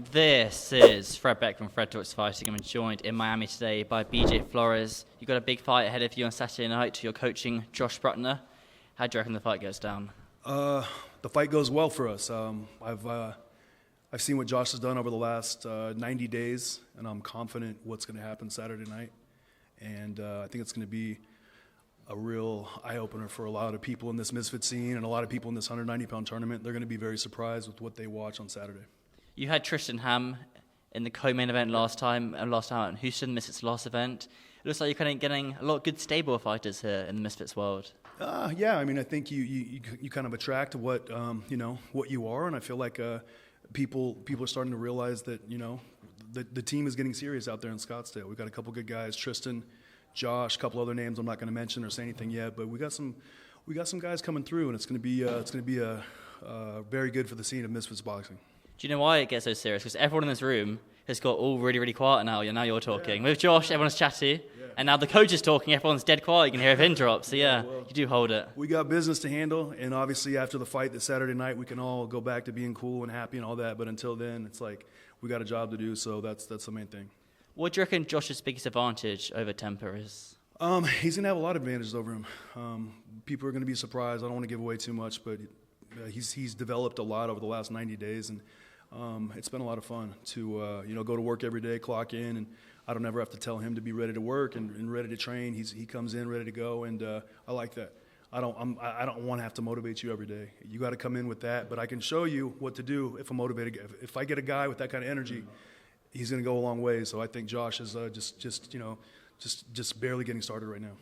This is Fred Beck from Fred Talks Fighting. I'm joined in Miami today by BJ Flores. You've got a big fight ahead of you on Saturday night. You're coaching Josh Brueckner. How do you reckon the fight goes down? The fight goes well for us. I've seen what Josh has done over the last 90 days, and I'm confident what's going to happen Saturday night. And I think it's going to be a real eye-opener for a lot of people in this Misfit scene and a lot of people in this 190-pound tournament. They're going to be very surprised with what they watch on Saturday. You had Tristan Ham in the co-main event last time out in Houston, Misfits' last event. It looks like you're kind of getting a lot of good stable fighters here in the Misfits world. Yeah, I mean, I think you kind of attract what what you are, and I feel like people are starting to realize that the team is getting serious out there in Scottsdale. We've got a couple good guys, Tristan, Josh, a couple other names I'm not going to mention or say anything yet, but we got some guys coming through, and it's going to be very good for the scene of Misfits boxing. Do you know why it gets so serious? Because everyone in this room has got all really, really quiet now. Now you're talking. With Josh, everyone's chatty. Yeah. And now the coach is talking, everyone's dead quiet. You can hear a pin drop. So, well, you do hold it. We got business to handle. And obviously, after the fight this Saturday night, we can all go back to being cool and happy and all that. But until then, it's like we got a job to do. So that's the main thing. What do you reckon Josh's biggest advantage over Temper is? He's going to have a lot of advantages over him. People are going to be surprised. I don't want to give away too much, but he's developed a lot over the last 90 days. And it's been a lot of fun to go to work every day, clock in, and I don't ever have to tell him to be ready to work and ready to train. He comes in ready to go, and I like that. I don't want to have to motivate you every day. You got to come in with that, but I can show you what to do if I'm motivated. If I get a guy with that kind of energy, he's going to go a long way. So I think Josh is just barely getting started right now.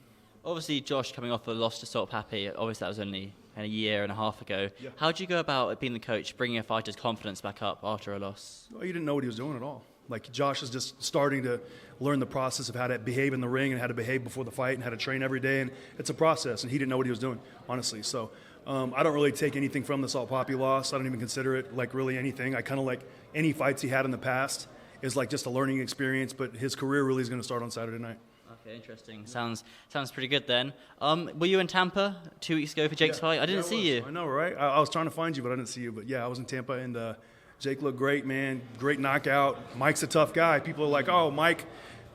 Obviously, Josh coming off a loss to Salt Pappy, obviously that was only a year and a half ago. Yeah. How do you go about being the coach, bringing a fighter's confidence back up after a loss? Well, you didn't know what he was doing at all. Like, Josh is just starting to learn the process of how to behave in the ring and how to behave before the fight and how to train every day, and it's a process, and he didn't know what he was doing, honestly. So I don't really take anything from the Salt Pappy loss. I don't even consider it like really anything. I kind of like any fights he had in the past is like just a learning experience, but his career really is going to start on Saturday night. Okay, interesting. Sounds pretty good then. Were you in Tampa 2 weeks ago for Jake's fight? I didn't see you. I know, right? I was trying to find you, but I didn't see you. But yeah, I was in Tampa, and Jake looked great, man. Great knockout. Mike's a tough guy. People are like, oh, Mike,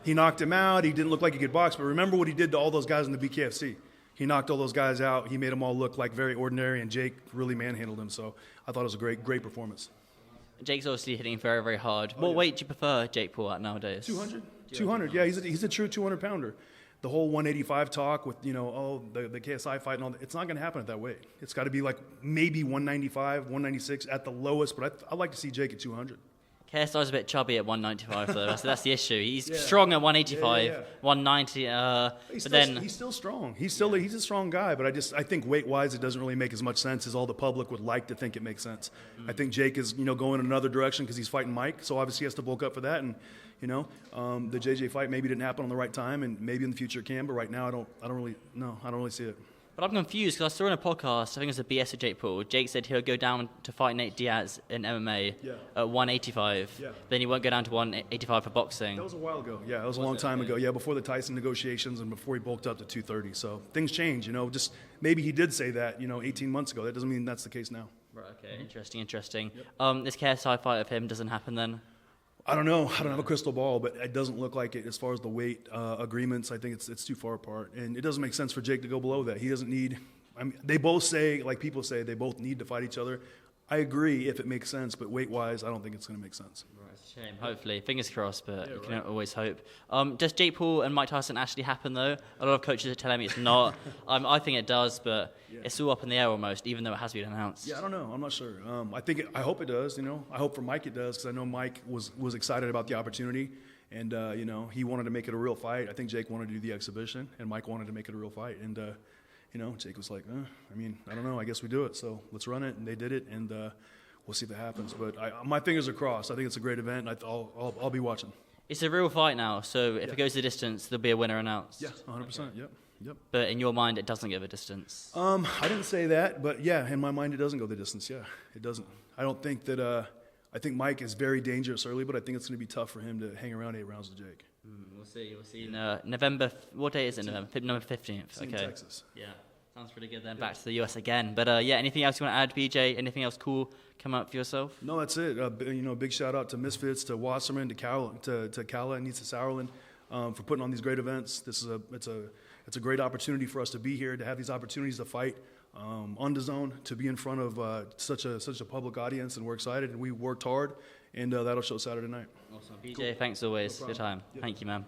he knocked him out. He didn't look like he could box. But remember what he did to all those guys in the BKFC. He knocked all those guys out. He made them all look like very ordinary, and Jake really manhandled him. So I thought it was a great performance. Jake's obviously hitting very, very hard. What weight do you prefer Jake pull at nowadays? 200. 200, yeah, he's a true 200-pounder. The whole 185 talk with, the KSI fight and all that, it's not going to happen at that weight. It's got to be like maybe 195, 196 at the lowest, but I'd like to see Jake at 200. KSI's a bit chubby at 195, though. That's the issue. He's strong at 185, 190, but he's still strong. He's a strong guy, but I think weight-wise it doesn't really make as much sense as all the public would like to think it makes sense. I think Jake is, going in another direction because he's fighting Mike, so obviously he has to bulk up for that, and the JJ fight maybe didn't happen on the right time, and maybe in the future it can, but right now I don't really see it. But I'm confused because I saw in a podcast, I think it was a BS with Jake Paul. Jake said he'll go down to fight Nate Diaz in MMA at 185. Yeah. Then he won't go down to 185 for boxing. That was a while ago. Yeah, it was a long time ago. Yeah, before the Tyson negotiations and before he bulked up to 230. So things change, Just maybe he did say that, 18 months ago. That doesn't mean that's the case now. Right. Okay. Interesting. Yep. This KSI fight of him doesn't happen then. I don't know. I don't have a crystal ball, but it doesn't look like it as far as the weight agreements. I think it's too far apart, and it doesn't make sense for Jake to go below that. He doesn't need. They both say, like people say, they both need to fight each other. I agree if it makes sense, but weight-wise, I don't think it's going to make sense. Right, it's a shame. Hopefully, fingers crossed, but you can always hope. Does Jake Paul and Mike Tyson actually happen, though? A lot of coaches are telling me it's not. I think it does, but it's all up in the air almost, even though it has been announced. Yeah, I don't know. I'm not sure. I hope it does. I hope for Mike it does because I know Mike was excited about the opportunity, and he wanted to make it a real fight. I think Jake wanted to do the exhibition, and Mike wanted to make it a real fight, and. Jake was like, I don't know. I guess we do it. So let's run it. And they did it, and we'll see if it happens. But my fingers are crossed. I think it's a great event. I'll be watching. It's a real fight now. So if it goes the distance, there'll be a winner announced. Yeah, 100%. Okay. Yep. But in your mind, it doesn't go the distance. I didn't say that, but yeah, in my mind, it doesn't go the distance. Yeah, it doesn't. I don't think that. I think Mike is very dangerous early, but I think it's going to be tough for him to hang around 8 rounds with Jake. We'll see. In November. What day is it? November 15th. It's in Texas. Yeah. Sounds pretty good then. Back to the US again. But yeah, anything else you want to add, BJ? Anything else cool come up for yourself? No, that's it. Big shout out to Misfits, to Wasserman, to Kala and Nisa Sauerland for putting on these great events. It's a great opportunity for us to be here, to have these opportunities to fight on the zone, to be in front of such a public audience, and we're excited and we worked hard, and that'll show Saturday night. Awesome. BJ, thanks always for your time. Yep. Thank you, man.